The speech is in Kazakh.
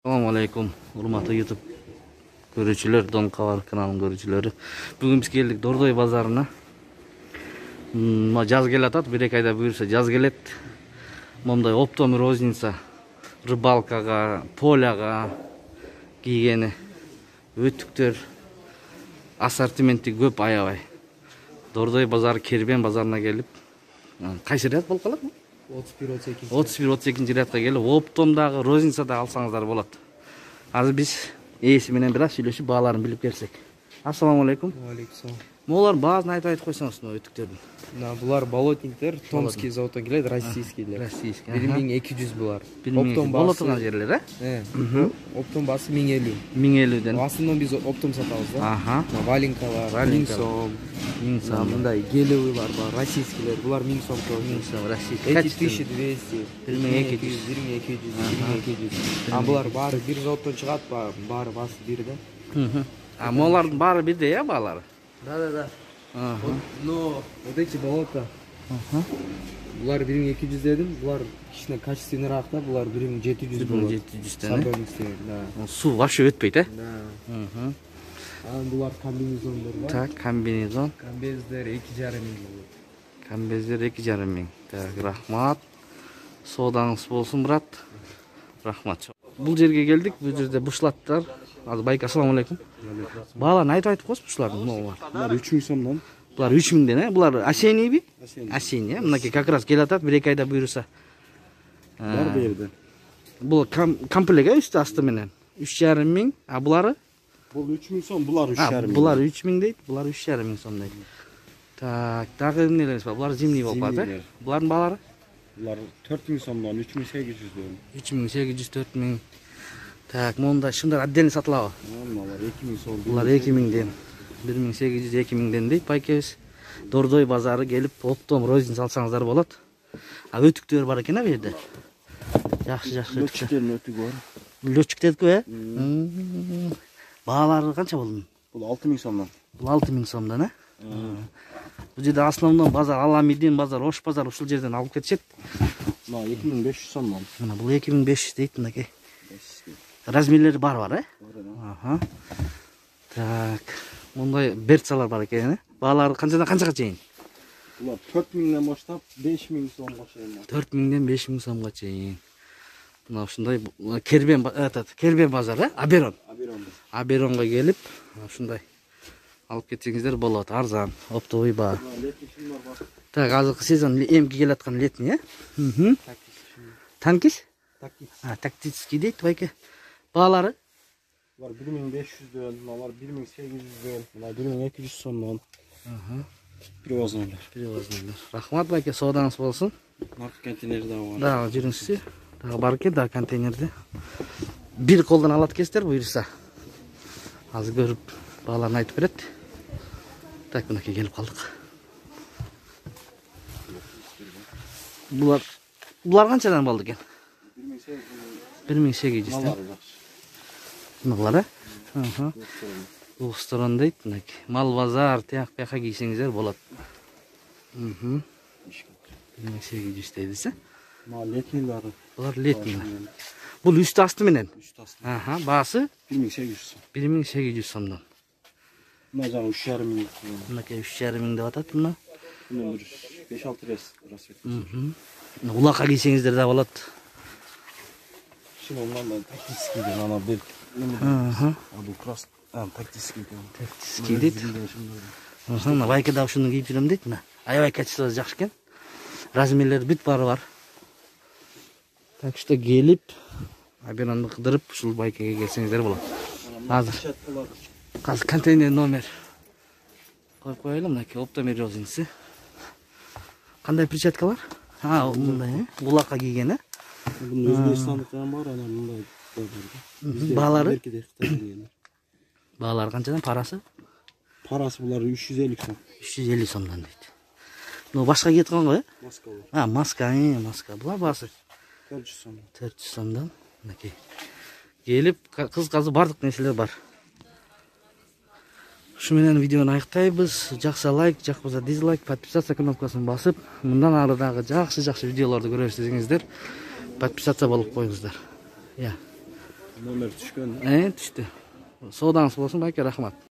Assalamu alaikum, urmatly YouTube görүүчүлөр, Дон Кабар каналынын görүүчүлөрү. Бүгүн биз келдик Дордой базарына. Жаз келатат, бир эки айда буюрса жаз келет. Мондай оптом розница, рыбалкага, поляга кийгени өтүктөр, ассортименти көп аябай. Дордой базары Кербен базарына келип, кайсы ряд болуп калат? 31-32 рядка келип, оптомдагы, розницада алсаңыздар болот. Азыр биз ээси менен бир аз сүйлөшүп, бааларын билип келсек. Ассаламу алейкум. Алейкум. Молар баазын айтып койсоңуз, өтүктөрдүн. Булар болотниктер, Томский заводдон келет, российскийлер. Российский. 1200 булар. Оптом боло турган жерлер, Оптом баасы 1050. 1050ден. Асылдан биз оптом сатабыз да. Аха. Валенкалар, 1000 сом. 1000 сом. Мындай гелевыйлар бар, российскийлер. Булар 1000 сом тоже. 1000 сом российский. Эти 1200, 1200, 1200. А булар баары бир заводдон чыгат, баары баасы бир да. А молардын баары бирдей, баалары? Да. Но вот эти болота. Булар 1200 дедим, булар кичине качественныйраак да, булар 1700 болот. 1700ден, да. Суу вообще өтпөйт, Да. Анан булар комбинезондор бар. Так, комбинезон. Комбездер 2,5 миң болот. Комбездер 2,5 миң. Так, рахмат. Соодаңыз болсун, брат. Рахмат. Бул жерге келдик, бул жерде бушлаттар. Азыр байке, ассаламу алейкум. Бааларын айтып койсуз бушлардын, могулар. Булар 3000 сомдон. Булар 3000ден, Булар осенийби? Осенний, Мынакей как раз келатат, бир эки айда буюрса. Бар бу жерде. Бул комплект, үстү асты менен. 3,5 миң, а булары? Бул 3000 сом, булар 3,5 миң. Булар 3000 дейт, булар 3,5 миң сом дейт. Так, дагы эмнелерибиз бар? Булар зимний болуп калат, Булардын баалары? Булар 4000 сомдон, 3800дөн. 3800, 4000. Так, монда шундар отдельно сатылабы? Булар 2000 сом. Булар 2000ден. 1800, 2000ден дейт байкебиз. Дордой базары келип, оптом розница алсаңыздар болот. А өтүктөр бар экен, бу жерде. Жакшы өтүктөр. Өтүктөрдүн өтүгү бар. Лётчиктердики, Баалары канча болду? Бул 6000 сомдон. Бул 6000 сомдон, Бул жерде основном базар Аламидин базар, Ош базар ушул жерден алып кетишет. Мына 2500 сомдон. Мына бул 2500 дейт, мынакей. Размерлери бар, Аха. Так, мындай берцалар бар экен, Баалары канчадан канчага чейин? Булар 4000ден баштап 5000 сомго чейин. 4000ден 5000 сомго чейин. Мына ушундай Кербен базары, Аберонго келип, ушундай алып кетсеңиздер болот, арзан, оптовый баа. Так, азыркы сезон эмки келаткан летний, Танкис? Тактический дейт, байке. Баалары? Булар 1500дөн, булар 1800дөн, булар 1200 сомдон. Привознойлар. Рахмат, байке, соодаңыз болсун. Наркы контейнер дагы бар. Да, жүрүңүзчү. Дагы бар экен, да, контейнерде. Бир колдон алат экенсиздер, буюрса. Азыр көрүп, бааларын айтып берет. Так, мынакей келип калдык. Булар канчадан болду экен? 1800. Мыналар, Бул сторон дейт, мынакей. Мал базар, тияк бияка кийсеңиздер болот. 1800 дейбиз, Мына летнийлары. Булар летнийлар. Бул үстү асты менен. Баасы 1800 сом. 1800 сомдон. Мына жагы 3,5 миң. Мынакей 3,5 миң деп атат мына. Мына 5-6 рассвет. Улакка кийсеңиздер да болот. Мындай тактический деп ана бир. Бул крас, тактический. Тактический дейт. Мына байке да ушуну кийип жүрөм дейт мына. Аябай качествосы жакшы экен. Размерлери бүт баары бар. Так что келип, Аберонду кыдырып, ушул байкеге келсеңиздер болот. Азыр контейнер номер коюп коелу, мынакей оптомер розницы. Кандай перчаткалар? Мындай, улакка кийген, Бунун Өзбекстандыкынан бар, анан мындай Баалары? Баалары канчадан? Парасы? Парасы булар 350 сом. 350 сомдон дейт. Башка кеткан го, Маска бар. Маска. Булар баасы 400 сом. 400 сомдон. Мынакей. Келип, кызгазы бардык нерселер бар. Ушу менен видеону аяктайбыз. Жакса лайк, жакпаса дизлайк, подписаться кнопкасын басып, мындан ары дагы жакшы видеолорду көрөм десеңиздер, подписаться болуп коюңуздар. Номер түшкөн. Түштү. Соодаңыз болсун байке, рахмат.